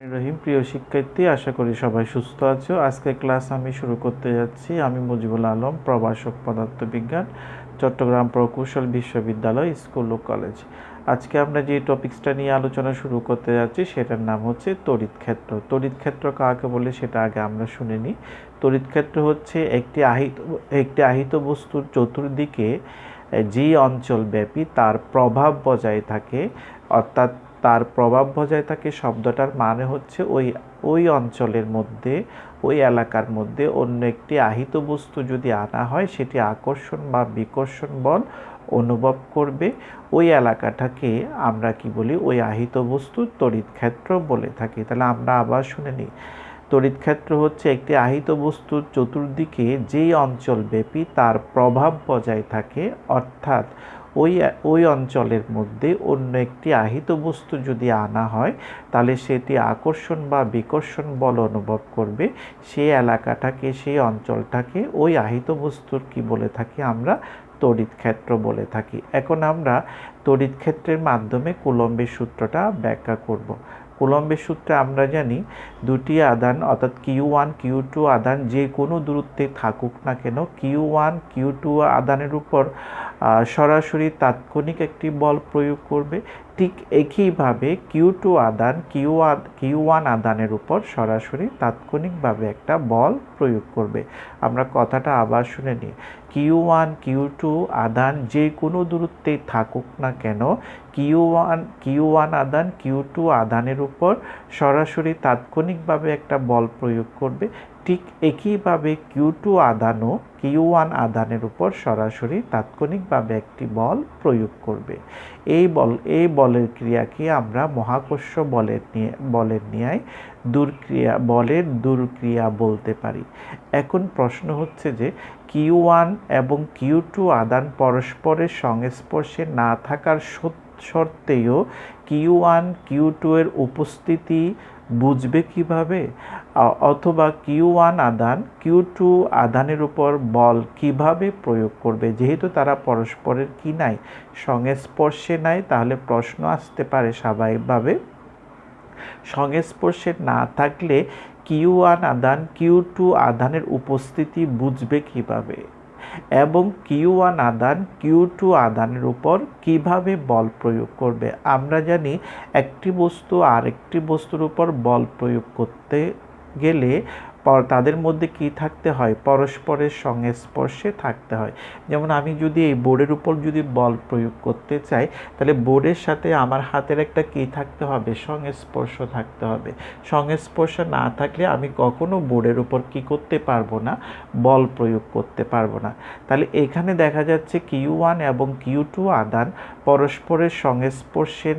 রহিম প্রিয় শিক্ষার্থী, আশা করি সবাই সুস্থ আছো। আজকে ক্লাস আমি শুরু করতে যাচ্ছি। আমি মুজিবুল আলম, প্রভাষক পদার্থবিজ্ঞান, চট্টগ্রাম প্রকৌশল বিশ্ববিদ্যালয় স্কুল ও কলেজ। আজকে আমরা যে টপিক্সটা নিয়ে আলোচনা শুরু করতে যাচ্ছি সেটার নাম হচ্ছে তড়িৎ ক্ষেত্র। তড়িৎ ক্ষেত্র কাকে বলে সেটা আগে আমরা শুনে নিই। তড়িৎ ক্ষেত্র হচ্ছে একটি আহিত বস্তুর চতুর্দিকে যে অঞ্চল ব্যাপী তার প্রভাব বজায় থাকে, অর্থাৎ তার প্রভাব বজায় থাকে শব্দটার মানে হচ্ছে ওই অঞ্চলের মধ্যে, ওই এলাকার মধ্যে অন্য একটি আহিত বস্তু যদি আনা হয় সেটি আকর্ষণ বা বিকর্ষণ বল অনুভব করবে। ওই এলাকাটাকে আমরা কি বলি? ওই আহিত বস্তুর তড়িৎ ক্ষেত্র বলে থাকি। তাহলে আমরা আবার শুনে নিই। তড়িৎ ক্ষেত্র হচ্ছে একটি আহিত বস্তুর চতুর্দিকে যেই অঞ্চল ব্যাপী তার প্রভাব বজায় থাকে, অর্থাৎ ওই অঞ্চলের মধ্যে অন্য একটি আহিত বস্তু যদি আনা হয় তাহলে সেটি আকর্ষণ বা বিকর্ষণ বল অনুভব করবে। সেই এলাকাটাকে, সেই অঞ্চলটাকে ওই আহিত বস্তুর কি বলে থাকি? আমরা তড়িৎ ক্ষেত্র বলে থাকি। এখন আমরা তড়িৎ ক্ষেত্রের মাধ্যমে কুলম্বের সূত্রটা ব্যাখ্যা করব। কুলম্বের সূত্রে আমরা জানি দুটি আধান অর্থাৎ Q1 Q2 আধান যে কোনো দূরত্বে থাকুক না কেন, Q1 Q2 আধানের উপর সরাসরি তাৎক্ষণিক একটি বল প্রয়োগ করবে। ঠিক একইভাবে Q2 আধান Q1 আধানের উপর সরাসরি তাৎক্ষণিকভাবে একটা বল প্রয়োগ করবে। আমরা কথাটা আবার শুনে নিই। Q1 Q2 আধান যে কোনো দূরত্বে থাকুক না কেন, Q1 আধান Q2 আধানের উপর সরাসরি তাৎক্ষণিকভাবে একটা বল প্রয়োগ করবে। ঠিক একইভাবে Q2 আধানও Q1 আধানের উপর সরাসরি তাৎক্ষণিকভাবে একটি বল প্রয়োগ করবে। এই বলের ক্রিয়াকে আমরা মহাকর্ষ বলের ন্যায় বলের দূরক্রিয়া বলতে পারি। এখন প্রশ্ন হচ্ছে যে Q1 এবং Q2 আধান পরস্পরের সংস্পর্শে না থাকার সত্ত্বেও Q1 Q2 এর উপস্থিতি বুঝবে কিভাবে? অথবা Q1 আধান Q2 আধানের উপর বল কিভাবে প্রয়োগ করবে? যেহেতু তারা পরস্পরের কি নাই, সংস্পর্শে নাই, তাহলে প্রশ্ন আসতে পারে স্বাভাবিকভাবে সংস্পর্শে না থাকলে Q1 আধান Q2 আধানের উপস্থিতি বুঝবে কিভাবে, এবং Q1 আধান Q2 আধানের উপর কিভাবে বল প্রয়োগ করবে? আমরা জানি একটি বস্তু আরেকটি বস্তুর উপর বল প্রয়োগ করতে গেলে তাদের মধ্যে কি থাকতে হয়? পরস্পরের সংস্পর্শে থাকতে হয়। যেমন আমি যদি এই বোর্ডের উপর যদি বল প্রয়োগ করতে চাই, তাহলে বোর্ডের সাথে আমার হাতের একটা কি থাকতে হবে? সংস্পর্শ থাকতে হবে। সংস্পর্শ না থাকলে আমি কখনো বোর্ডের উপর কি করতে পারবো না? বল প্রয়োগ করতে পারবো না। তাহলে এখানে দেখা যাচ্ছে Q1 এবং Q2 আধান পরস্পরের সংস্পর্শে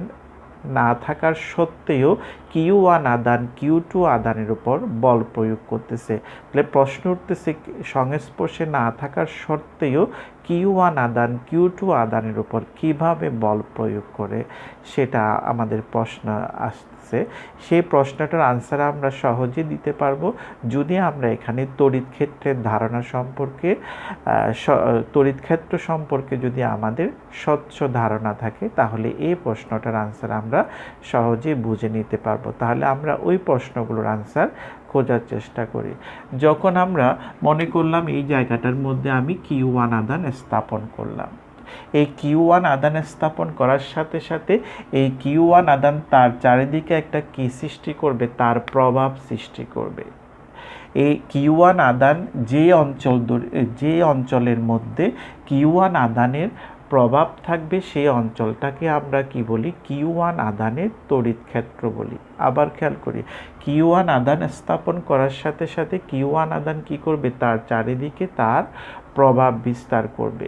না থাকার সত্ত্বেও Q1 আধান Q2 আধানের উপর বল প্রয়োগ করতেছে। তাহলে প্রশ্ন উঠতেছে সংস্পর্শে না থাকার সত্ত্বেও Q1 আধান Q2 আধানের উপর কিভাবে বল প্রয়োগ করে, সেটা আমাদের প্রশ্ন আসছে। সেই প্রশ্নটার আনসার আমরা সহজে দিতে পারবো যদি আমরা এখানে তড়িৎ ক্ষেত্রের ধারণা সম্পর্কে তড়িৎ ক্ষেত্র সম্পর্কে যদি আমাদের স্বচ্ছ ধারণা থাকে, তাহলে এই প্রশ্নটার আনসার আমরা সহজে বুঝে নিতে পারবো। তাহলে আমরা ওই প্রশ্নগুলোর আনসার খোঁজার চেষ্টা করি। যখন আমরা মনে করলাম এই জায়গাটার মধ্যে আমি Q1 আধান স্থাপন করলাম, এই Q1 আধান স্থাপন করার সাথে সাথে এই Q1 আধান তার চারিদিকে একটা কি সৃষ্টি করবে? তার প্রভাব সৃষ্টি করবে। এই Q1 আধান যে অঞ্চলের মধ্যে Q1 আধানের প্রভাব থাকবে সেই অঞ্চলটাকে আমরা কি বলি? Q1 আধানের তড়িৎ ক্ষেত্র বলি। আবার খেয়াল করি, Q1 আধান স্থাপন করার সাথে সাথে Q1 আধান কি করবে? তার চারিদিকে তার প্রভাব বিস্তার করবে।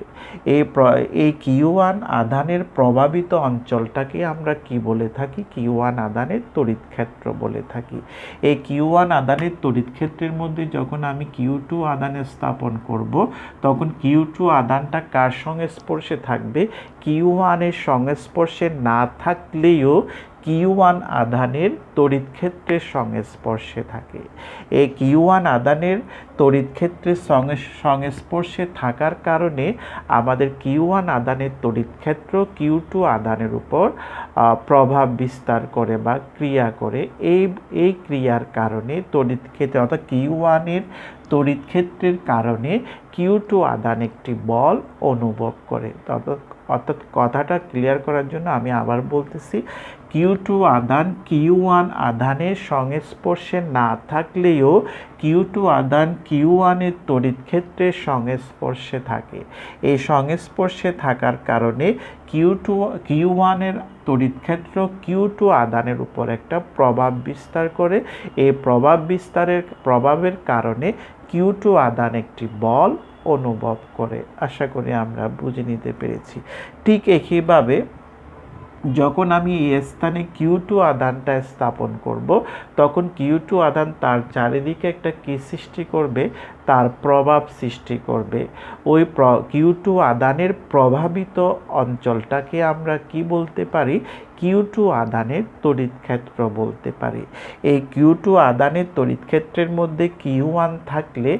এই Q1 আধানের প্রভাবিত অঞ্চলটাকে আমরা কি বলে থাকি? Q1 আধানের তড়িৎ ক্ষেত্র বলে থাকি। এই Q1 আধানের তড়িৎ ক্ষেত্রের মধ্যে যখন আমি Q2 আধান স্থাপন করব, তখন Q2 আধানটা কার সংস্পর্শে থাকবে? Q1 এর সংস্পর্শে না থাকলেও Q1 আধানের তড়িৎ ক্ষেত্রের সংস্পর্শে থাকে। এই Q1 আধানের তড়িৎ ক্ষেত্রের সংস্পর্শে থাকার কারণে আমাদের Q1 আধানের তড়িৎ ক্ষেত্র Q2 আধানের উপর প্রভাব বিস্তার করে বা ক্রিয়া করে। এই ক্রিয়ার কারণে তড়িৎ ক্ষেত্রে অর্থাৎ Q1 এর তড়িৎ ক্ষেত্রের কারণে Q2 আধান একটি বল অনুভব করে। অর্থাৎ কথাটা ক্লিয়ার করার জন্য আমি আবার বলতেছি, Q2 আধান Q1 আধানের সংস্পর্শে না থাকলেও Q2 আধান Q1 এর তড়িৎ ক্ষেত্রের সংস্পর্শে থাকে। এই সংস্পর্শে থাকার কারণে Q1 এর তড়িৎ ক্ষেত্র Q2 আধানের উপর একটা প্রভাব বিস্তার করে। এই প্রভাবের কারণে Q2 আধান একটি বল অনুভব করে। আশা করি আমরা বুঝে নিতে পেরেছি। ঠিক একইভাবে যখন আমি এই স্থানে Q2 আধানটা স্থাপন করব, তখন Q2 আধান তার চারিদিকে একটা কি সৃষ্টি করবে, তার প্রভাব সৃষ্টি করবে। ওই Q2 আধানের প্রভাবিত অঞ্চলটাকে আমরা কি বলতে পারি, Q2 আধানের তড়িৎ ক্ষেত্র বলতে পারি। এই Q2 আধানের তড়িৎ ক্ষেত্রের মধ্যে Q1 থাকলে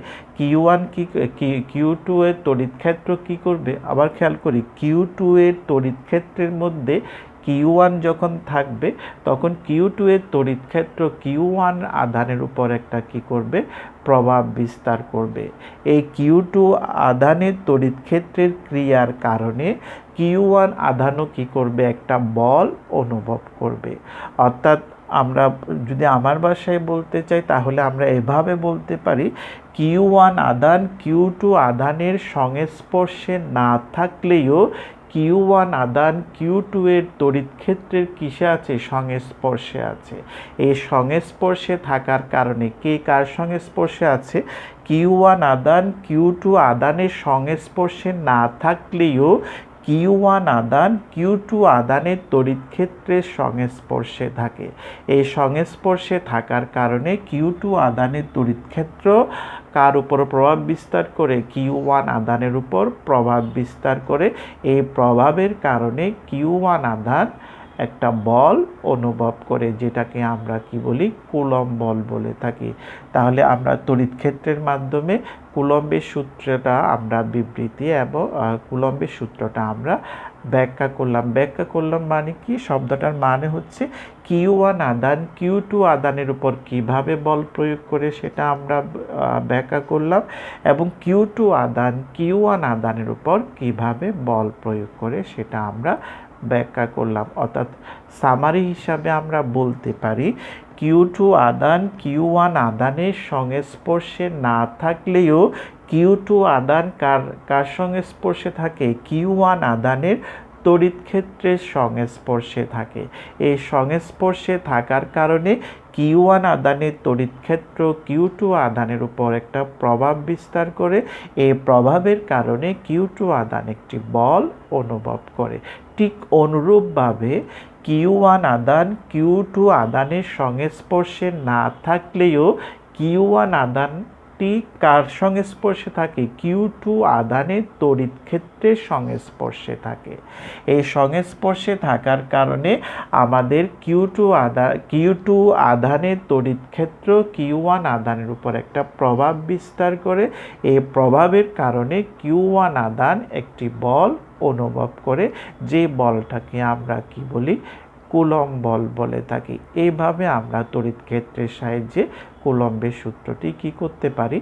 Q2 এর তড়িৎ ক্ষেত্র কি করবে, আবার খেয়াল করি, Q2 এর তড়িৎ ক্ষেত্রের মধ্যে Q1 যখন থাকবে তখন Q2 এর তড়িৎ ক্ষেত্র Q1 আধানের উপর একটা কি করবে, প্রভাব বিস্তার করবে। এই Q2 আধানের তড়িৎ ক্ষেত্রের ক্রিয়ার কারণে Q1 আধানও কি করবে, একটা বল অনুভব করবে। অর্থাৎ আমরা যদি আমার ভাষায় বলতে চাই তাহলে আমরা এভাবে বলতে পারি, Q1 আধান Q2 আধানের সংস্পর্শে না থাকলেও Q1 আধান Q2 এর তড়িৎ ক্ষেত্রের কিসে আছে, সংস্পর্শে আছে। এই সংস্পর্শে থাকার কারণে কে কার সংস্পর্শে আছে, Q1 আধান Q2 আধানের সংস্পর্শে না থাকলেও Q1 আধান Q2 আধানের তড়িৎ ক্ষেত্রের সংস্পর্শে থাকে। এই সংস্পর্শে থাকার কারণে Q2 আধানের তড়িৎ ক্ষেত্র কার উপর প্রভাব বিস্তার করে, Q1 আধানের উপর প্রভাব বিস্তার করে। এই প্রভাবের কারণে Q1 আধান একটা বল অনুভব করে, যেটাকে আমরা কি বলি, কুলম্ব বল বলে থাকি। তাহলে আমরা তড়িৎ ক্ষেত্রের মাধ্যমে কুলম্বের সূত্রটা আমরা বিবৃতি এবং কুলম্বের সূত্রটা আমরা ব্যাখ্যা করলাম মানে কি, শব্দটার মানে হচ্ছে Q1 আধান Q2 আধানের উপর কিভাবে বল প্রয়োগ করে সেটা আমরা ব্যাখ্যা করলাম, এবং Q2 আধান Q1 আধানের উপর কিভাবে বল প্রয়োগ করে সেটা আমরা ব্যাখ্যা করলাম। অর্থাৎ সামারি হিসাবে আমরা বলতে পারি, Q2 আধান Q1 আধানের সংস্পর্শে না থাকলেও Q2 আধান কার সংস্পর্শে থাকে, Q1 আধানের তড়িৎ ক্ষেত্রের সংস্পর্শে থাকে। এই সংস্পর্শে থাকার কারণে Q1 আধানের তড়িৎ ক্ষেত্র Q2 আধানের উপর একটা প্রভাব বিস্তার করে। এই প্রভাবের কারণে Q2 আধান একটি বল অনুভব করে। ঠিক অনুরূপভাবে Q1 আধান Q2 আধানের সংস্পর্শে না থাকলেও Q1 আধানটি কার সংস্পর্শে থাকে, Q2 আধানের তড়িৎ ক্ষেত্রের সংস্পর্শে থাকে। এই সংস্পর্শে থাকার কারণে আমাদের Q2 আধানের তড়িৎ ক্ষেত্র Q1 আধানের উপর একটা প্রভাব বিস্তার করে। এই প্রভাবের কারণে Q1 আধান একটি বল অনুভব করে, যে বলটাকে আমরা কি বলি, কুলম্ব বল বলে থাকি। এইভাবে আমরা তড়িৎ ক্ষেত্রের সাহায্যে কুলম্বের সূত্রটি কি করতে পারি,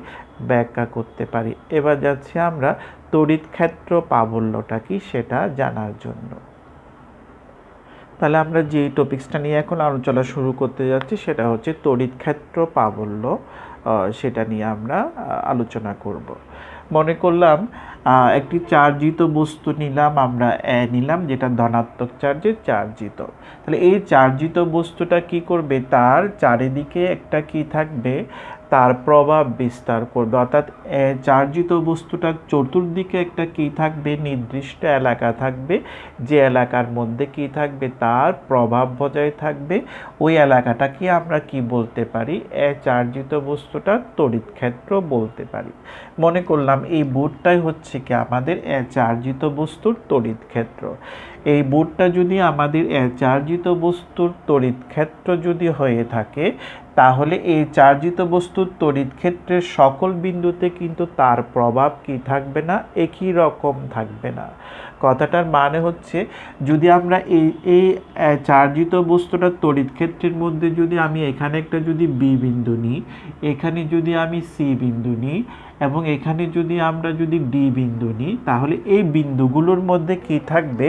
ব্যাখ্যা করতে পারি। এবার যাচ্ছি আমরা তড়িৎ ক্ষেত্র প্রাবল্যটা কি সেটা জানার জন্য। তাহলে আমরা যে টপিক্সটা নিয়ে এখন আলোচনা শুরু করতে যাচ্ছি সেটা হচ্ছে তড়িৎ ক্ষেত্র প্রাবল্য, সেটা নিয়ে আমরা আলোচনা করব। মনে করলাম একটি চার্জিত বস্তু নিলাম, আমরা নিলাম যেটা ধনাত্মক চার্জের চার্জিত। তাহলে এই চার্জিত বস্তুটা কি করবে, তার চারিদিকে একটা কি থাকবে, তার প্রভাব বিস্তার করবে। অর্থাৎ চার্জিত বস্তুটার চতুর্দিকে একটা কি থাকবে, নির্দিষ্ট এলাকা থাকবে, যে এলাকার মধ্যে কি থাকবে, তার প্রভাব বজায় থাকবে। ওই এলাকাটাকে আমরা কি বলতে পারি, চার্জিত বস্তুটার তড়িৎ ক্ষেত্র বলতে পারি। মনে করলাম এই বোর্ডটাই হচ্ছে কি আমাদের চার্জিত বস্তুর তড়িৎ ক্ষেত্র। এই বোর্ডটা যদি আমাদের চার্জিত বস্তুর তড়িৎ ক্ষেত্র যদি হয়ে থাকে, তাহলে এই চার্জিত বস্তুর তড়িৎ ক্ষেত্রের সকল বিন্দুতে কিন্তু তার প্রভাব কি থাকবে না, একই রকম থাকবে না। কথাটার মানে হচ্ছে, যদি আমরা এই চার্জিত বস্তুটার তড়িৎ ক্ষেত্রের মধ্যে যদি আমি এখানে একটা যদি বি বিন্দু নিই, এখানে যদি আমি সি বিন্দু নিই, এবং এখানে যদি আমরা যদি ডি বিন্দু নিই, তাহলে এই বিন্দুগুলোর মধ্যে কি থাকবে,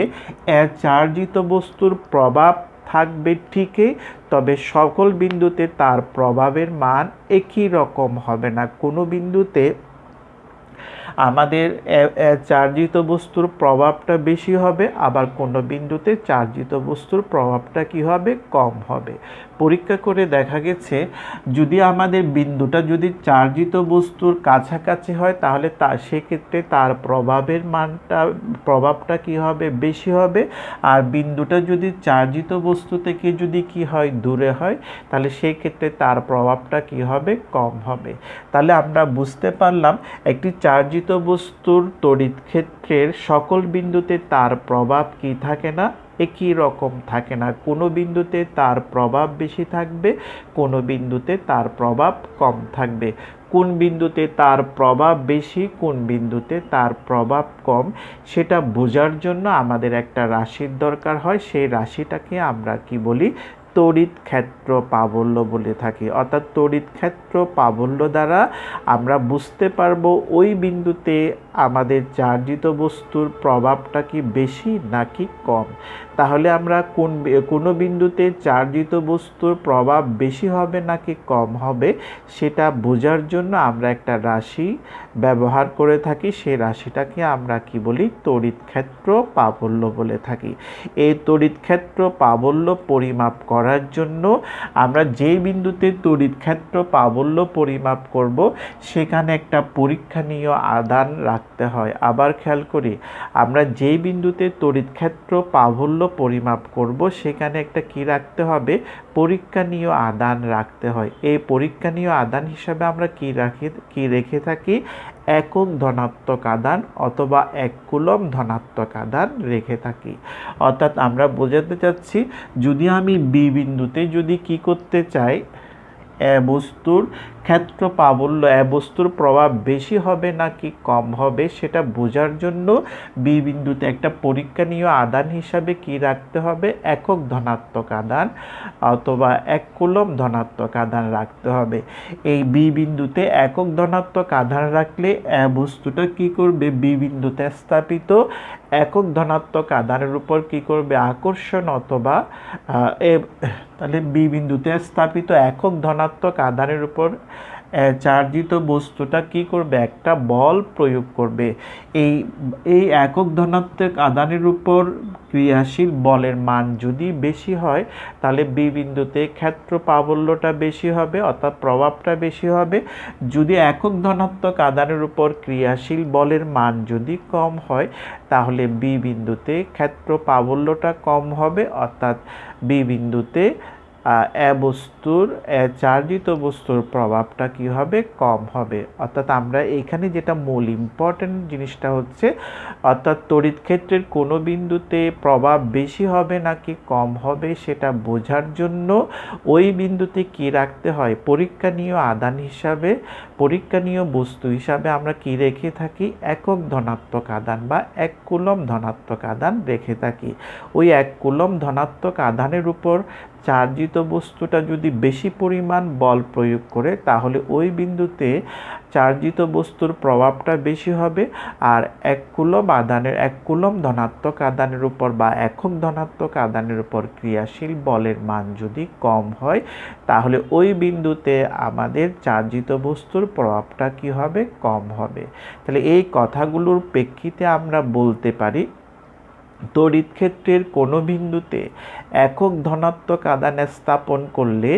চার্জিত বস্তুর প্রভাব থাকবে ঠিকই, তবে সকল বিন্দুতে তার প্রভাবের মান একই রকম হবে না। কোনো বিন্দুতে আমাদের চার্জিত বস্তুর প্রভাবটা বেশি হবে, আবার কোনো বিন্দুতে চার্জিত বস্তুর প্রভাবটা কি হবে, কম হবে। পরীক্ষা করে দেখা গেছে, যদি আমাদের বিন্দুটা যদি চার্জিত বস্তুর কাছাকাছি হয়, তাহলে সেক্ষেত্রে তার প্রভাবটা কি হবে, বেশি হবে। আর বিন্দুটা যদি চার্জিত বস্তু থেকে যদি কি হয়, দূরে হয়, তাহলে সেই ক্ষেত্রে তার প্রভাবটা কি হবে, কম হবে। তাহলে আমরা বুঝতে পারলাম, একটি চার্জিত বস্তুর তড়িৎ ক্ষেত্রের সকল বিন্দুতে তার প্রভাব কি থাকে না, একই রকম থাকে না। কোনো বিন্দুতে তার প্রভাব বেশি থাকবে, কোনো বিন্দুতে তার প্রভাব কম থাকবে। কোন বিন্দুতে তার প্রভাব বেশি, কোন বিন্দুতে তার প্রভাব কম, সেটা বোঝার জন্য আমাদের একটা রাশির দরকার হয়। সেই রাশিটাকে আমরা কি বলি, তড়িৎ ক্ষেত্র প্রাবল্য বলে থাকি। অর্থাৎ তড়িৎ ক্ষেত্র প্রাবল্য দ্বারা আমরা বুঝতে পারবো ওই বিন্দুতে আমাদের চার্জিত বস্তুর প্রভাবটা কি বেশি নাকি কম। তাহলে আমরা কোনো বিন্দুতে চার্জিত বস্তুর প্রভাব বেশি হবে নাকি কম হবে, সেটা বোঝার জন্য আমরা একটা রাশি ব্যবহার করে থাকি। সেই রাশিটাকে আমরা কি বলি, তড়িৎ ক্ষেত্র প্রাবল্য বলে থাকি। এই তড়িৎ ক্ষেত্র প্রাবল্য পরিমাপ করার জন্য আমরা যেই বিন্দুতে তড়িৎ ক্ষেত্র প্রাবল্য পরিমাপ করব, সেখানে একটা পরীক্ষণীয় আধান রাখতে হয়। আবার খেয়াল করি, আমরা যেই বিন্দুতে তড়িৎ ক্ষেত্র প্রাবল্য পরিমাপ করব, সেখানে একটা কি রাখতে হবে, পরীক্ষণীয় আধান রাখতে হয়। এই পরীক্ষণীয় আধান হিসাবে আমরা কি রেখে থাকি, একক ধনাত্মক আধান অথবা 1 কুলম্ব ধনাত্মক আধান রেখে থাকি। অর্থাৎ আমরা বোঝাতে চাচ্ছি, যদি আমি বি বিন্দুতে যদি কি করতে চাই, বস্তুর ক্ষেত্র প্রাবল্য, বস্তুর প্রভাব বেশি হবে নাকি কম হবে, সেটা বোঝার জন্য বি বিন্দুতে একটা পরীক্ষণীয় আধান হিসাবে কি রাখতে হবে, একক ধনাত্মক আধান অথবা 1 কুলম্ব ধনাত্মক আধান রাখতে হবে। এই বি বিন্দুতে একক ধনাত্মক আধান রাখলে বস্তুটা কি করবে, বি বিন্দুতে স্থাপিত একক ধনাত্মক আধানের উপর কি করবে, আকর্ষণ, অথবা তাহলে বি বিন্দুতে স্থাপিত একক ধনাত্মক আধানের উপর চার্জিত বস্তুটা কি করবে, একটা বল প্রয়োগ করবে। এই একক ধনাত্মক আধানের উপর ক্রিয়াশীল বলের মান যদি বেশি হয়, তাহলে বি বিন্দুতে ক্ষেত্র প্রাবল্যটা বেশি হবে, অর্থাৎ প্রভাবটা বেশি হবে। যদি একক ধনাত্মক আধানের উপর ক্রিয়াশীল বলের মান যদি কম হয়, তাহলে বি বিন্দুতে ক্ষেত্র প্রাবল্যটা কম হবে, অর্থাৎ বি বিন্দুতে বস্তুর চার্জিত বস্তুর প্রভাবটা কি হবে, কম হবে। অর্থাৎ আমরা এখানে যেটা মূল ইম্পর্টেন্ট জিনিসটা হচ্ছে, অর্থাৎ তড়িৎ ক্ষেত্রের কোনো বিন্দুতে প্রভাব বেশি হবে নাকি কম হবে, সেটা বোঝার জন্য ওই বিন্দুতে কি রাখতে হয়, পরীক্ষণীয় আধান হিসাবে, পরীক্ষণীয় বস্তু হিসাবে আমরা কি রেখে থাকি, একক ধনাত্মক আধান বা 1 কুলম্ব ধনাত্মক আধান রেখে থাকি। ওই 1 কুলম্ব ধনাত্মক আধানের উপর চার্জিত বস্তুটা যদি বেশি পরিমাণ বল প্রয়োগ করে, তাহলে ওই বিন্দুতে চার্জিত বস্তুর প্রভাবটা বেশি হবে। আর 1 কুলম্ব ধনাত্মক আধানের উপর বা একক ধনাত্মক আধানের উপর ক্রিয়াশীল বলের মান যদি কম হয়, তাহলে ওই বিন্দুতে আমাদের চার্জিত বস্তুর প্রভাবটা কি হবে, কম হবে। তাহলে এই কথাগুলোর প্রেক্ষিতে আমরা বলতে পারি, তড়িৎ ক্ষেত্রের কোনো বিন্দুতে একক ধনাত্মক আধান স্থাপন করলে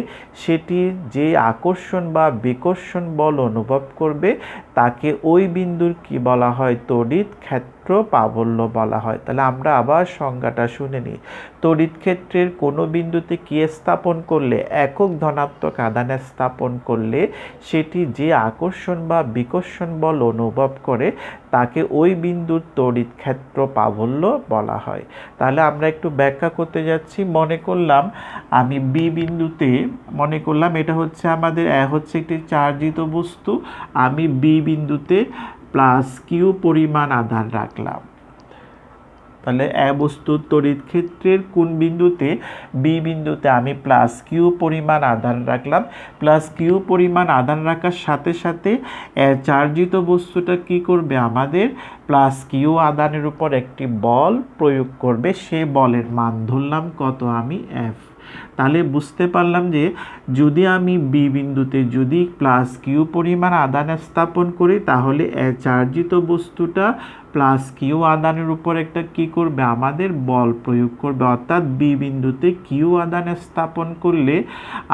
সেটি যে আকর্ষণ বা বিকর্ষণ বল অনুভব করবে, তাকে ওই বিন্দুর কি বলা হয়, তড়িৎ ক্ষেত্র ক্ষেত্র প্রাবল্য বলা হয়। তাহলে আমরা আবার সংজ্ঞাটা শুনে নিই। তড়িৎ ক্ষেত্রের কোনো বিন্দুতে কি স্থাপন করলে, একক ধনাত্মক আধানে স্থাপন করলে সেটি যে আকর্ষণ বা বিকর্ষণ বল অনুভব করে তাকে ওই বিন্দুর তড়িৎ ক্ষেত্র প্রাবল্য বলা হয়। তাহলে আমরা একটু ব্যাখ্যা করতে যাচ্ছি। মনে করলাম আমি বি বিন্দুতে, মনে করলাম এটা হচ্ছে আমাদের হচ্ছে একটি চার্জিত বস্তু, আমি বি বিন্দুতে প্লাস কিউ পরিমাণ আধান রাখলাম। তাহলে বস্তুর তড়িৎ ক্ষেত্রের কোন বিন্দুতে, বি বিন্দুতে আমি প্লাস কিউ পরিমাণ আধান রাখলাম। প্লাস কিউ পরিমাণ আধান রাখার সাথে সাথে চার্জিত বস্তুটা কি করবে, আমাদের প্লাস কিউ আধানের উপর একটি বল প্রয়োগ করবে। সেই বলের মান ধরলাম কত, আমি এফ। তাহলে বুঝতে পারলাম যে যদি আমি বি বিন্দুতে যদি প্লাস কিউ পরিমাণ আধান স্থাপন করি তাহলে চার্জিত বস্তুটা প্লাস কিউ আধানের উপর একটা কি করবে, আমাদের বল প্রয়োগ করবে। অর্থাৎ বি বিন্দুতে কিউ আধান স্থাপন করলে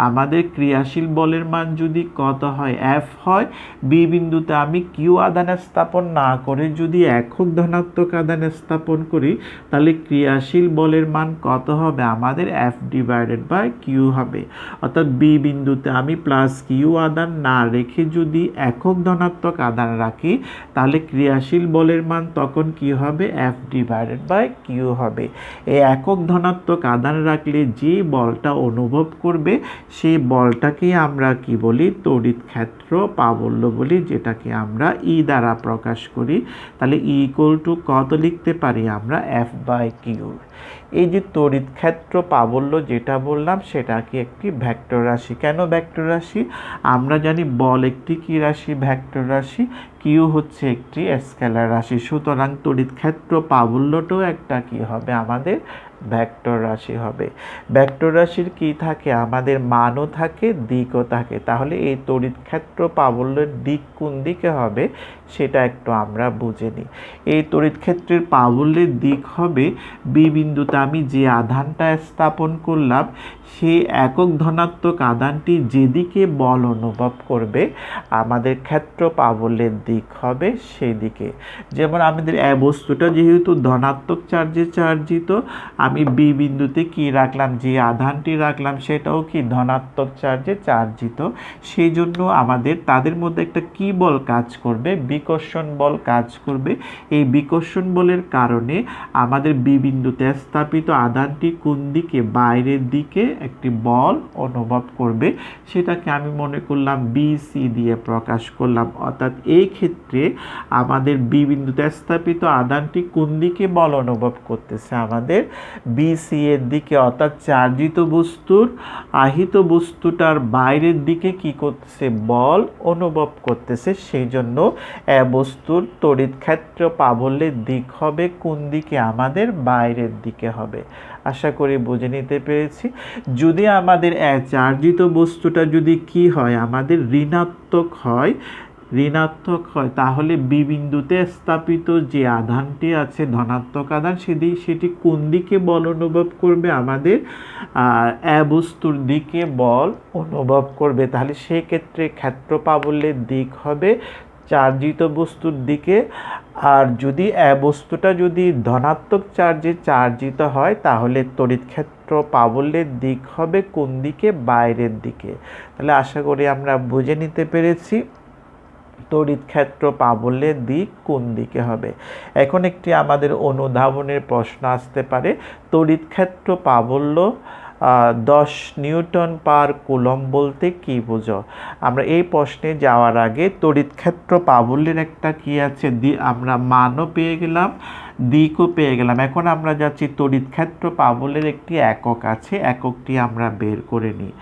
আমাদের ক্রিয়াশীল বলের মান যদি কত হয়, এফ হয়। বি বিন্দুতে আমি কিউ আধান স্থাপন না করে যদি একক ধনাত্মক আধান স্থাপন করি তাহলে ক্রিয়াশীল বলের মান কত হবে, আমাদের এফ ডিভাইডেড বাই কিউ হবে। অর্থাৎ বি বিন্দুতে আমি প্লাস কিউ আধান না রেখে যদি একক ধনাত্মক আধান রাখি তাহলে ক্রিয়াশীল বলের মান তখন কি হবে, এফ ডিভাইডেড বাই কিউ হবে। এই একক ধনাত্মক আধান রাখলে যে বলটা অনুভব করবে সেই বলটাকেই আমরা কি বলি, তড়িৎ ক্ষেত্র প্রাবল্য বলি, যেটাকে আমরা ই দ্বারা প্রকাশ করি। তাহলে ই ইকুয়াল টু কত লিখতে পারি আমরা, এফ বাই কিউ। এই যে তড়িৎ ক্ষেত্র প্রাবল্য যেটা বললাম সেটা কি একটি ভেক্টর রাশি। কেন ভেক্টর রাশি, আমরা জানি বল একটি কি রাশি, ভেক্টর রাশি, কিউ হচ্ছে একটি স্কেলার রাশি। সুতরাং তড়িৎ ক্ষেত্র প্রাবল্যটাও একটা কি হবে, আমাদের ভেক্টর রাশি হবে। ভেক্টর রাশির কি থাকে, আমাদের মানও থাকে, দিকও থাকে। তাহলে এই তড়িৎ ক্ষেত্র প্রাবল্যের দিক কোন দিকে হবে সেটা একটু আমরা বুঝে নিই। এই তড়িৎ ক্ষেত্রের প্রাবল্যের দিক হবে বি বিন্দুতে আমি যে আধানটা স্থাপন করলাম সেই একক ধনাত্মক আধানটি যেদিকে বল অনুভব করবে আমাদের ক্ষেত্র প্রাবল্যের দিক হবে সেদিকে। যেমন আমাদের বস্তুটা যেহেতু ধনাত্মক চার্জে চার্জিত, আমি বি বিন্দুতে কি রাখলাম, যে আধানটি রাখলাম সেটাও কি ধনাত্মক চার্জে চার্জিত। সেই জন্য আমাদের তাদের মধ্যে একটা কি বল কাজ করবে, বিকর্ষণ বল কাজ করবে। এই বিকর্ষণ বলের কারণে আমাদের বি বিন্দুতে স্থাপিত আধানটি কোন দিকে, বাইরের দিকে একটি বল অনুভব করবে। সেটাকে আমি মনে করলাম বি সি দিয়ে প্রকাশ করলাম। অর্থাৎ এই ক্ষেত্রে আমাদের বি বিন্দুতে স্থাপিত আধানটি কোন দিকে বল অনুভব করতেছে, আমাদের বি সি এর দিকে। অর্থাৎ চার্জিত বস্তুর আহিত বস্তুটার বাইরের দিকে কি করতেছে, বল অনুভব করতেছে। সেই জন্য বস্তুর তড়িৎ ক্ষেত্র প্রাবল্যের দিক হবে কোন দিকে, আমাদের বাইরের দিকে হবে। আশা করি বুঝে নিতে পেরেছি। যদি আমাদের চার্জিত বস্তুটা যদি কি হয়, আমাদের ঋণাত্মক হয় তাহলে বি বিন্দুতে স্থাপিত যে আধানটি আছে ধনাত্মক আধান সেটি কোন দিকে বল অনুভব করবে, আমাদের বস্তুর দিকে বল অনুভব করবে। তাহলে সেই ক্ষেত্রে ক্ষেত্র প্রাবল্যের দিক হবে চার্জিত বস্তুর দিকে। আর যদি বস্তুটা যদি ধনাত্মক চার্জে চার্জিত হয় তাহলে তড়িৎ ক্ষেত্র প্রাবল্যের দিক হবে কোন দিকে, বাইরের দিকে। তাহলে আশা করি আমরা বুঝে নিতে পেরেছি তড়িৎ ক্ষেত্র প্রাবল্যের দিক কোন দিকে হবে। এখন একটি আমাদের অনুধাবনের প্রশ্ন আসতে পারে, তড়িৎ ক্ষেত্র প্রাবল্য 10 নিউটন পার কুলম্ব বলতে কি বোঝো। আমরা এই প্রশ্নে যাওয়ার আগে তড়িৎ ক্ষেত্র প্রাবল্যের একটা কি আছে, আমরা মানও পেয়ে গেলাম, দিকও পেয়ে গেলাম। এখন আমরা যাচ্ছি তড়িৎ ক্ষেত্র প্রাবল্যের একটি একক আছে, এককটি আমরা বের করে নিই।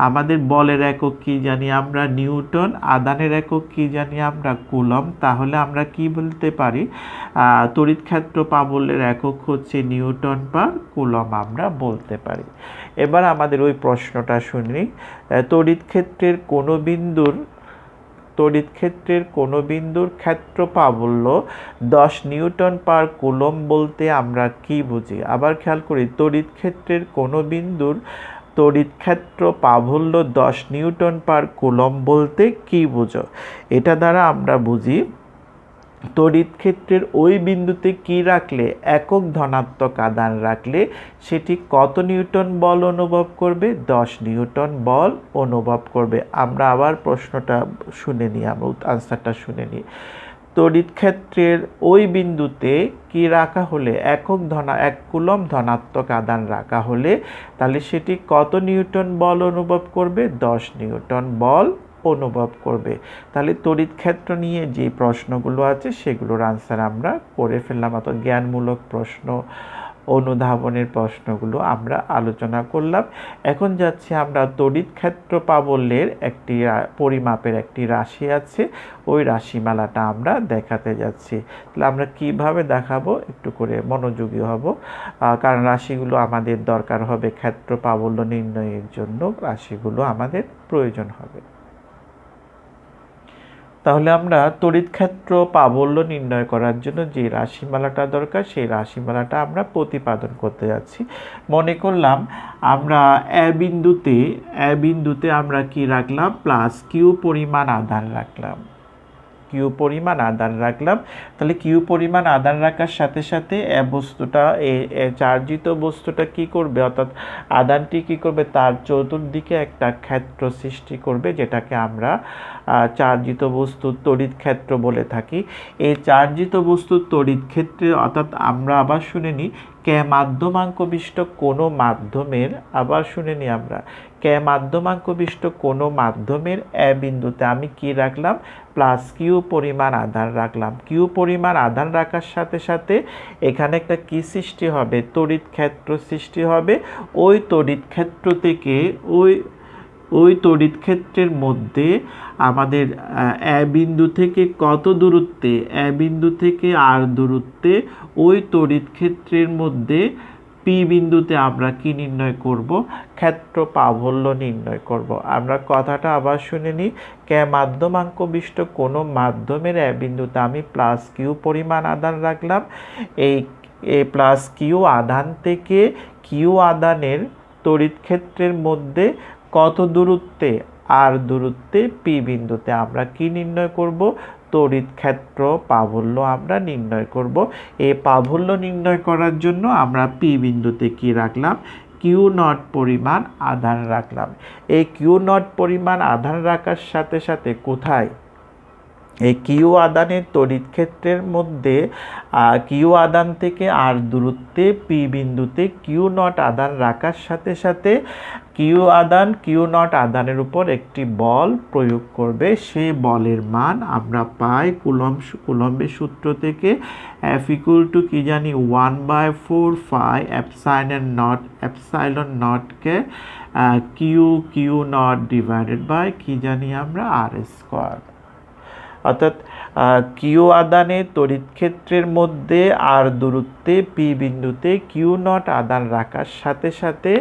আমাদের বলের একক কি জানি আমরা, নিউটন। আধানের একক কি জানি আমরা, কুলম্ব। তাহলে আমরা কি বলতে পারি, তড়িৎ ক্ষেত্র প্রাবল্যের একক হচ্ছে নিউটন পার কুলম্ব আমরা বলতে পারি। এবার আমাদের ওই প্রশ্নটা শুনি, তড়িৎ ক্ষেত্রের কোনো বিন্দুর ক্ষেত্র প্রাবল্য 10 নিউটন পার কুলম্ব বলতে আমরা কি বুঝি। আবার খেয়াল করি, তড়িৎ ক্ষেত্রের কোনো বিন্দুর তড়িৎ ক্ষেত্র প্রাবল্য 10 নিউটন পার কুলম্ব বলতে কি বুঝো। এটা দ্বারা আমরা বুঝি তড়িৎ ক্ষেত্রের ওই বিন্দুতে কি রাখলে, একক ধনাত্মক আধান রাখলে সেটি কত নিউটন বল অনুভব করবে? 10 নিউটন বল অনুভব করবে। আমরা আবার প্রশ্নটা শুনে নিই, আমরা আনসারটা শুনে নিই। তড়িৎ ক্ষেত্রের ওই বিন্দুতে কি রাখা হলে, এক কুলম্ব ধনাত্মক আধান রাখা হলে তাহলে সেটি কত নিউটন বল অনুভব করবে? 10 নিউটন বল অনুভব করবে। তাহলে তড়িৎ ক্ষেত্র নিয়ে যে প্রশ্নগুলো আছে সেগুলোর আনসার আমরা করে ফেললাম, অর্থাৎ জ্ঞানমূলক প্রশ্ন, অনুধাবনের প্রশ্নগুলো আমরা আলোচনা করলাম। এখন যাচ্ছি আমরা তড়িৎ ক্ষেত্র প্রাবল্যের একটি পরিমাপের একটি রাশি আছে, ওই রাশিমালাটা আমরা দেখাতে যাচ্ছি। তাহলে আমরা কিভাবে দেখাবো, একটু করে মনোযোগী হব, কারণ রাশিগুলো আমাদের দরকার হবে ক্ষেত্র প্রাবল্য নির্ণয়ের জন্য, রাশিগুলো আমাদের প্রয়োজন হবে। তাহলে আমরা তড়িৎ ক্ষেত্র প্রাবল্য নির্ণয় করার জন্য যে রাশিমালাটা দরকার সেই রাশিমালাটা আমরা প্রতিপাদন করতে যাচ্ছি। মনে করলাম আমরা এ বিন্দুতে আমরা কি রাখলাম, প্লাস কিউ পরিমাণ আধান রাখলাম, কিউ পরিমাণ আধান রাখলাম। তাহলে কিউ পরিমাণ আধান রাখার সাথে সাথে বস্তুটা, চার্জিত বস্তুটা কি করবে, অর্থাৎ আধানটি কি করবে, তার চতুর্দিকে একটা ক্ষেত্র সৃষ্টি করবে, যেটাকে আমরা চার্জিত বস্তুর তড়িৎ ক্ষেত্র বলে থাকি। এই চার্জিত বস্তুর তড়িৎ ক্ষেত্রে, অর্থাৎ আমরা আবার শুনে নিই, কে মাধ্যমাঙ্ক বিশিষ্ট কোনো মাধ্যমের, আবার শুনে নিই আমরা, কে মাধ্যমাঙ্ক বিশিষ্ট কোনো মাধ্যমের এ বিন্দুতে আমি কি রাখলাম, প্লাস কিউ পরিমাণ আধান রাখলাম। কিউ পরিমাণ আধান রাখার সাথে সাথে এখানে একটা কি সৃষ্টি হবে, তড়িৎ ক্ষেত্র সৃষ্টি হবে। ওই তড়িৎ ক্ষেত্র থেকে ওই তড়িৎ ক্ষেত্রের মধ্যে আমাদের এ বিন্দু থেকে কত দূরত্বে, এ বিন্দু থেকে আর দূরত্বে ওই তড়িৎ ক্ষেত্রের মধ্যে পি বিন্দুতে আমরা কি নির্ণয় করব, ক্ষেত্র প্রাবল্য নির্ণয় করব। আমরা কথাটা আবার শুনে নিই, কে মাধ্যমাঙ্ক বিশিষ্ট কোনো মাধ্যমের এ বিন্দুতে আমি প্লাস কিউ পরিমাণ আধান রাখলাম। এই প্লাস কিউ আধান থেকে কিউ আধানের তড়িৎ ক্ষেত্রের মধ্যে কত দূরত্বে, আর দূরত্বে পি বিন্দুতে আমরা কি নির্ণয় করব, তড়িৎ ক্ষেত্র প্রাবল্য আমরা নির্ণয় করব। এই প্রাবল্য নির্ণয় করার জন্য আমরা পি বিন্দুতে কি রাখলাম, কিউ নট পরিমাণ আধান রাখলাম। এই কিউ নট পরিমাণ আধান রাখার সাথে সাথে কোথায়, এই কিউ আধানের তড়িৎ ক্ষেত্রের মধ্যে কিউ আধান থেকে আর দূরত্বে পি বিন্দুতে কিউ নট আধান রাখার সাথে সাথে কিউ নট আধানের উপর একটি বল প্রয়োগ করবে। সেই বলের মান আমরা পাই কুলম্বের সূত্র থেকে, F = কি জানি 1/4 এপসাইলন নটকে কিউ নট ডিভাইডেড বাই কি জানি আমরা R²। অর্থাৎ কিউ আধানের তড়িৎ ক্ষেত্রের মধ্যে আর দূরত্বে পি বিন্দুতে কিউ নট আধান রাখার সাথে সাথে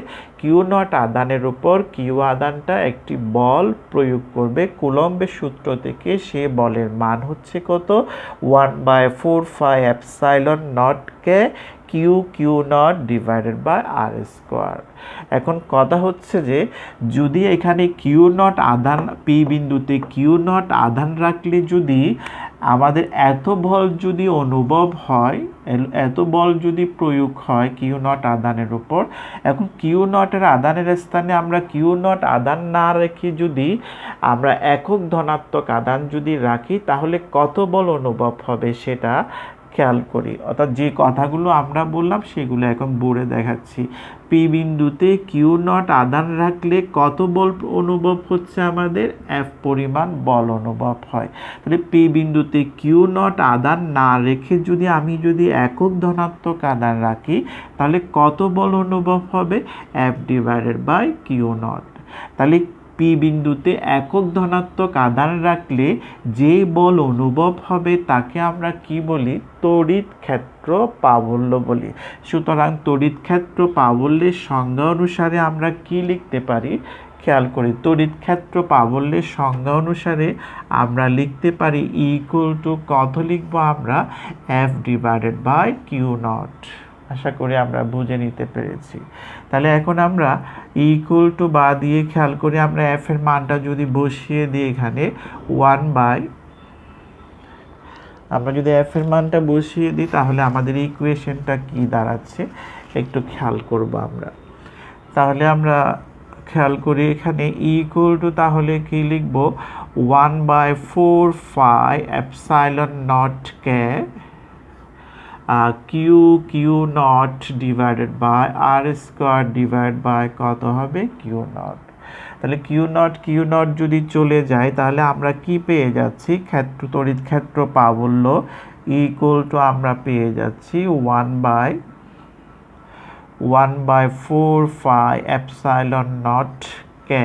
কিউ নট আধানের উপর কিউ আধানটা একটি বল প্রয়োগ করবে কুলম্বের সূত্র থেকে। সে বলের মান হচ্ছে কত, 1/4 এপসাইলন নটকে q naught divided by R²। এখন কথা হচ্ছে যে যদি এখানে কিউ নট আধান, পি বিন্দুতে কিউ নট আধান রাখলে যদি আমাদের এত বল যদি অনুভব হয়, এত বল যদি প্রয়োগ হয় কিউ নট আধানের উপর, এখন কিউ নটের আধানের স্থানে আমরা কিউ নট আধান না রেখে যদি আমরা একক ধনাত্মক আধান যদি রাখি তাহলে কত বল অনুভব হবে সেটা খেয়াল করি। অর্থাৎ যে কথাগুলো আমরা বললাম সেগুলো এখন বোর্ডে দেখাচ্ছি। পি বিন্দুতে কিউ নট আধান রাখলে কত বল অনুভব হচ্ছে, আমাদের এফ পরিমাণ বল অনুভব হয়। তাহলে পি বিন্দুতে কিউ নট আধান না রেখে আমি যদি একক ধনাত্মক আধান রাখি তাহলে কত বল অনুভব হবে, F divided by q naught. তাহলে পি বিন্দুতে একক ধনাত্মক আধান রাখলে যে বল অনুভব হবে তাকে আমরা কি বলি, তড়িৎ ক্ষেত্র প্রাবল্য বলি। সুতরাং তড়িৎ ক্ষেত্র প্রাবল্যের সংজ্ঞা অনুসারে আমরা কি লিখতে পারি, খেয়াল করি। তড়িৎ ক্ষেত্র প্রাবল্যের সংজ্ঞা অনুসারে আমরা লিখতে পারি কত লিখবো আমরা, f divided by q naught. আশা করি আমরা বুঝে নিতে পেরেছি। তাহলে এখন আমরা বা দিয়ে খেয়াল করি, আমরা এফ এর মানটা যদি বসিয়ে দিই এখানে আমরা যদি এফ এর মানটা বসিয়ে দিই তাহলে আমাদের ইকুয়েশনটা কি দাঁড়াচ্ছে একটু খেয়াল করব আমরা। তাহলে আমরা খেয়াল করি এখানে ইকুয়াল টু তাহলে কি লিখব 1/4 এপসাইলন নট কে q naught divided by r square divide by কত হবে কিউ নট। তাহলে কিউ নট যদি চলে যায় তাহলে আমরা কি পেয়ে যাচ্ছি তড়িৎ ক্ষেত্র প্রাবল্য ইকুয়াল টু আমরা পেয়ে যাচ্ছি 1/4 এপসাইলন নট কে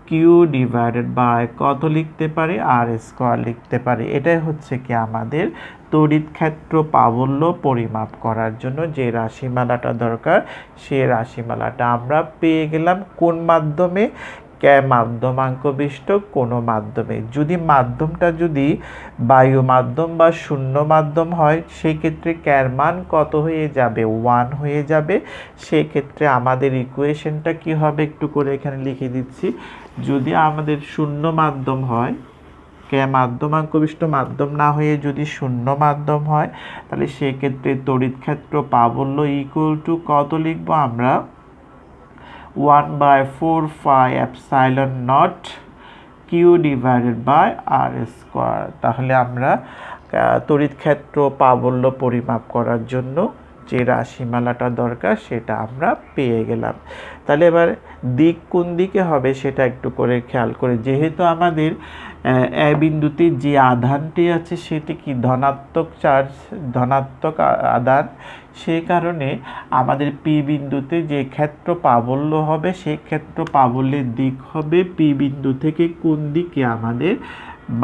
কিউ ডিভাইডেড বাই কত লিখতে পারি আর স্কোয়ার লিখতে পারি। এটাই হচ্ছে কি আমাদের তড়িৎ ক্ষেত্র প্রাবল্য পরিমাপ করার জন্য যে রাশিমালাটা দরকার সেই রাশিমালাটা আমরা পেয়ে গেলাম কোন মাধ্যমে কে মাধ্যমাঙ্ক বিশিষ্ট কোনো মাধ্যমে। যদি মাধ্যমটা যদি বায়ু মাধ্যম বা শূন্য মাধ্যম হয় সেই ক্ষেত্রে ক্যার মান কত হয়ে যাবে 1 হয়ে যাবে। সেই ক্ষেত্রে আমাদের ইকুয়েশনটা কি হবে একটু করে এখানে লিখে দিচ্ছি। যদি আমাদের শূন্য মাধ্যম হয় কে মাধ্যমাঙ্ক বিশিষ্ট মাধ্যম না হয়ে যদি শূন্য মাধ্যম হয় তাহলে সেক্ষেত্রে তড়িৎ ক্ষেত্র প্রাবল্য ইকুয়াল টু কত লিখবো আমরা 1/4 epsilon naught q divided by r square. তাহলে আমরা তড়িৎ ক্ষেত্র প্রাবল্য পরিমাপ করার জন্য যে রাশিমালাটা দরকার সেটা আমরা পেয়ে গেলাম। তাহলে এবার দিক কোন দিকে হবে সেটা একটু করে খেয়াল করে, যেহেতু আমাদের এ বিন্দুতে যে আধানটি আছে সেটি কি ধনাত্মক চার্জ ধনাত্মক আধান, সেই কারণে আমাদের পি বিন্দুতে যে ক্ষেত্র প্রাবল্য হবে সেই ক্ষেত্র প্রাবল্যের দিক হবে পি বিন্দু থেকে কোন দিকে আমাদের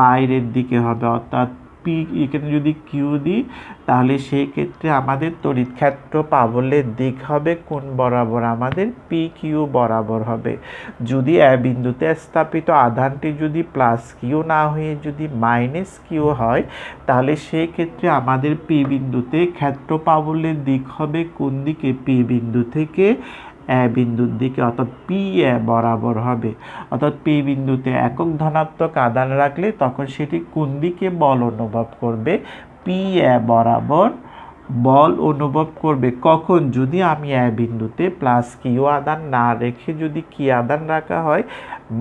বাইরের দিকে হবে। অর্থাৎ পি এখানে যদি কিউ দিই তাহলে সেই ক্ষেত্রে আমাদের তড়িৎ ক্ষেত্র প্রাবল্যের দিক হবে কোন বরাবর আমাদের পি কিউ বরাবর হবে। যদি এ বিন্দুতে স্থাপিত আধানটি যদি প্লাস কিউ না হয়ে যদি মাইনাস কিউ হয় তাহলে সেই ক্ষেত্রে আমাদের পি বিন্দুতে ক্ষেত্র প্রাবল্যের দিক হবে কোন দিকে পি বিন্দু থেকে এ বিন্দুর দিকে, অর্থাৎ পি এ বরাবর হবে। অর্থাৎ পি বিন্দুতে একক ধনাত্মক আধান রাখলে তখন সেটি কোন দিকে বল অনুভব করবে পি এ বরাবর বল অনুভব করবে। কখন? যদি আমি এ বিন্দুতে প্লাস কিউ আধান না রেখে যদি কি আধান রাখা হয়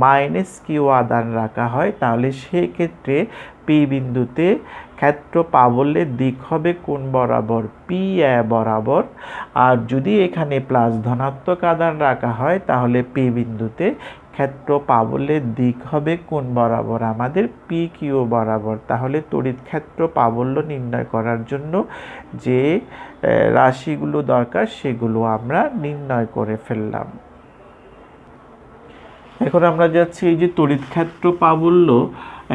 মাইনাস কিউ আধান রাখা হয় তাহলে সেক্ষেত্রে পি বিন্দুতে ক্ষেত্র প্রাবল্যের দিক হবে কোন বরাবর পি এ বরাবর। আর যদি এখানে প্লাস ধনাত্মক আধান রাখা হয় তাহলে পি বিন্দুতে ক্ষেত্র প্রাবল্যের দিক হবে কোন বরাবর আমাদের পি কিউ বরাবর। তাহলে তড়িৎ ক্ষেত্র প্রাবল্য নির্ণয় করার জন্য যে রাশিগুলো দরকার সেগুলো আমরা নির্ণয় করে ফেললাম। এখন আমরা যাচ্ছি এই যে তড়িৎ ক্ষেত্র প্রাবল্য,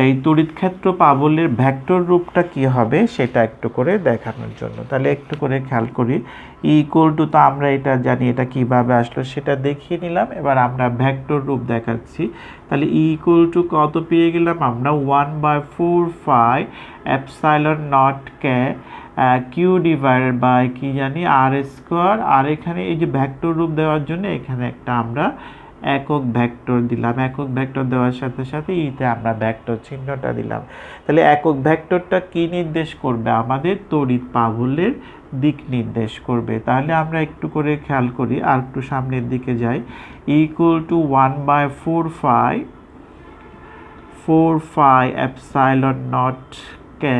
এই তড়িৎ ক্ষেত্র প্রাবল্যের ভেক্টর রূপটা কি হবে সেটা একটু করে দেখানোর জন্য। তাহলে একটু করে খেয়াল করি ইকুয়াল টু, তো আমরা এটা জানি এটা কিভাবে আসলো সেটা দেখিয়ে নিলাম। এবার আমরা ভেক্টর রূপ দেখাচ্ছি। তাহলে ইকুয়াল টু কত পেয়ে গেলাম আমরা 1/4 এপসাইলন নট কে কিউ ডিভাইডেড বাই কি জানি আর স্কোয়ার। আর এখানে এই যে ভেক্টর রূপ দেওয়ার জন্য এখানে একটা আমরা একক ভেক্টর দিলাম। একক ভেক্টর দেওয়ার সাথে সাথে ইতে আমরা ভেক্টর চিহ্নটা দিলাম। তাহলে একক ভেক্টরটা কি নির্দেশ করবে আমাদের তড়িৎ প্রাবল্যের দিক নির্দেশ করবে। তাহলে আমরা একটু করে খেয়াল করি আর একটু সামনের দিকে যাই। ইকুয়াল টু 1/4 এপসাইলন নট কে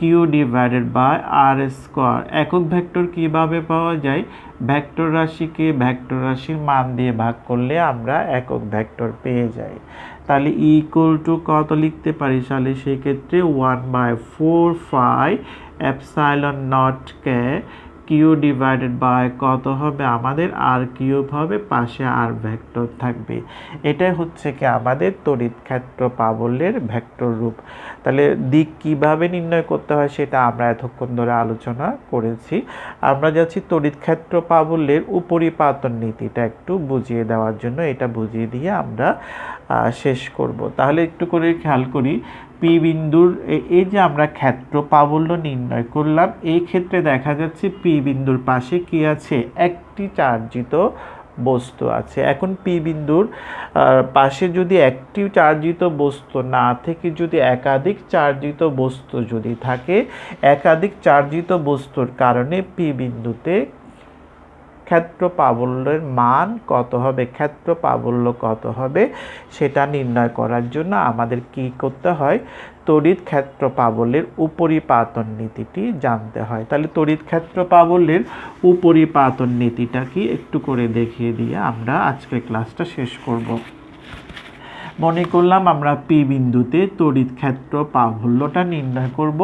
q divided by r square. একক ভেক্টর কিভাবে পাওয়া যায়? ভেক্টর রাশিকে ভেক্টর রাশির মান দিয়ে ভাগ করলে আমরা একক ভেক্টর পেয়ে যাই। তাহলে ইকুয়াল টু কত লিখতে পারি তাহলে সেক্ষেত্রে 1/4 এপসাইলন নট কে কিউ ডিভাইডেড বাই কত হবে আমাদের আর কিউব হবে, পাশে আর ভেক্টর থাকবে। এটাই হচ্ছে কি আমাদের তড়িৎ ক্ষেত্র প্রাবল্যের ভেক্টর রূপ। তাহলে দিক কিভাবে নির্ণয় করতে হয় সেটা আমরা এতক্ষণ ধরে আলোচনা করেছি। আমরা যাচ্ছি তড়িৎ ক্ষেত্র প্রাবল্যের উপরিপাতন নীতিটা একটু বুঝিয়ে দেওয়ার জন্য, এটা বুঝিয়ে দিয়ে আমরা শেষ করব। তাহলে একটু করে খেয়াল করি পি বিন্দুর এই যে আমরা ক্ষেত্র প্রাবল্য নির্ণয় করলাম, এই ক্ষেত্রে দেখা যাচ্ছে পি বিন্দুর পাশে কি আছে একটি চার্জিত বস্তু আছে। এখন পি বিন্দুর পাশে যদি একটি চার্জিত বস্তু না থেকে যদি একাধিক চার্জিত বস্তু যদি থাকে, একাধিক চার্জিত বস্তুর কারণে পি বিন্দুতে ক্ষেত্র প্রাবল্যের মান কত হবে, ক্ষেত্র প্রাবল্য কত হবে সেটা নির্ণয় করার জন্য আমাদের কি করতে হয়, তড়িৎ ক্ষেত্র প্রাবল্যের উপরিপাতন নীতিটি জানতে হয়। তাহলে তড়িৎ ক্ষেত্র প্রাবল্যের উপরিপাতন নীতিটা কি একটু করে দেখিয়ে দিয়ে আমরা আজকের ক্লাসটা শেষ করব। মনে করলাম আমরা পি বিন্দুতে তড়িৎ ক্ষেত্র প্রাবল্যটা নির্ণয় করব।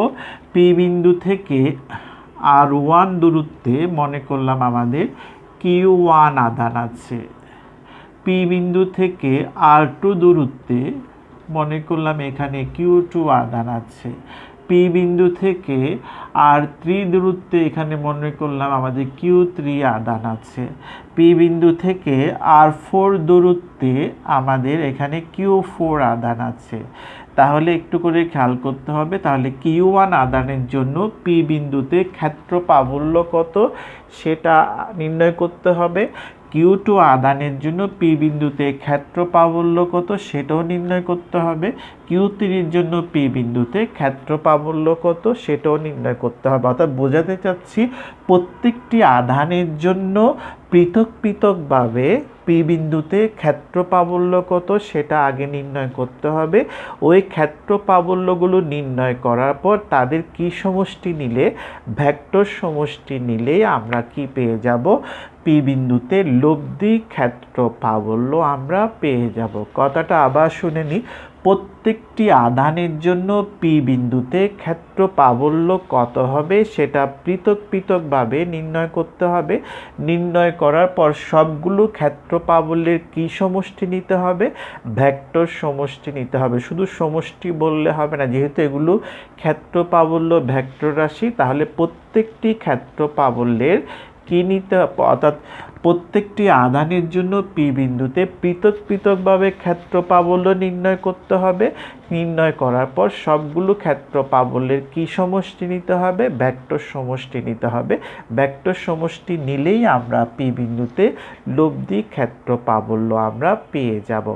পি বিন্দু থেকে R1 দূরত্বে মনে করলাম আমাদের Q1 আধান আছে। পি বিন্দু থেকে R2 দূরত্বে মনে করলাম এখানে Q2 আধান আছে। পি বিন্দু থেকে R3 দূরত্বে এখানে মনে করলাম আমাদের Q3 আধান আছে। পি বিন্দু থেকে R4 দূরত্বে আমাদের এখানে Q4 আধান আছে। তাহলে একটু করে খেয়াল করতে হবে, তাহলে Q1 আধানের জন্য পি বিন্দুতে ক্ষেত্র প্রাবল্য কত সেটা নির্ণয় করতে হবে। Q2 আধানের জন্য পি বিন্দুতে ক্ষেত্র প্রাবল্য কত সেটাও নির্ণয় করতে হবে। Q3 জন্য পি বিন্দুতে ক্ষেত্র প্রাবল্য কত সেটাও নির্ণয় করতে হবে। অর্থাৎ বোঝাতে চাচ্ছি প্রত্যেকটি আধানের জন্য পৃথক পৃথকভাবে পি বিন্দুতে ক্ষেত্র প্রাবল্য কত সেটা আগে নির্ণয় করতে হবে। ওই ক্ষেত্র প্রাবল্যগুলো নির্ণয় করার পর তাদের কি সমষ্টি নিলে, ভেক্টর সমষ্টি নিলেই আমরা কি পেয়ে যাব, পি বিন্দুতে লব্ধি ক্ষেত্র প্রাবল্য আমরা পেয়ে যাব। কথাটা আবার শুনে নিই, প্রত্যেকটি আধানের জন্য পি বিন্দুতে ক্ষেত্র প্রাবল্য কত হবে সেটা পৃথক পৃথকভাবে নির্ণয় করতে হবে। নির্ণয় করার পর সবগুলো ক্ষেত্র প্রাবল্যের কি সমষ্টি নিতে হবে, ভেক্টর সমষ্টি নিতে হবে। শুধু সমষ্টি বললে হবে না, যেহেতু এগুলো ক্ষেত্র প্রাবল্য ভেক্টর রাশি, তাহলে প্রত্যেকটি ক্ষেত্র প্রাবল্যের কি নিতে হবে, অর্থাৎ প্রত্যেকটি আধানের জন্য পি বিন্দুতে পৃথক পৃথকভাবে ক্ষেত্র প্রাবল্য নির্ণয় করতে হবে। নির্ণয় করার পর সবগুলো ক্ষেত্র প্রাবল্যের কি সমষ্টি নিতে হবে, ভেক্টর সমষ্টি নিতে হবে। ভেক্টর সমষ্টি নিলেই আমরা পি বিন্দুতে লব্ধি ক্ষেত্র প্রাবল্য আমরা পেয়ে যাব।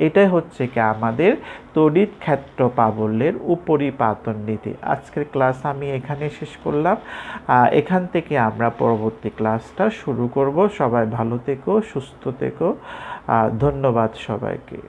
এটাই হচ্ছে কি আমাদের তড়িৎ ক্ষেত্র প্রাবল্যের উপরিপাতন নীতি। আজকের ক্লাস আমি এখানে শেষ করলাম। এখান থেকে আমরা পরবর্তী ক্লাসটা শুরু করব। সবাই ভালো থেকো, সুস্থ থেকো। ধন্যবাদ সবাইকে।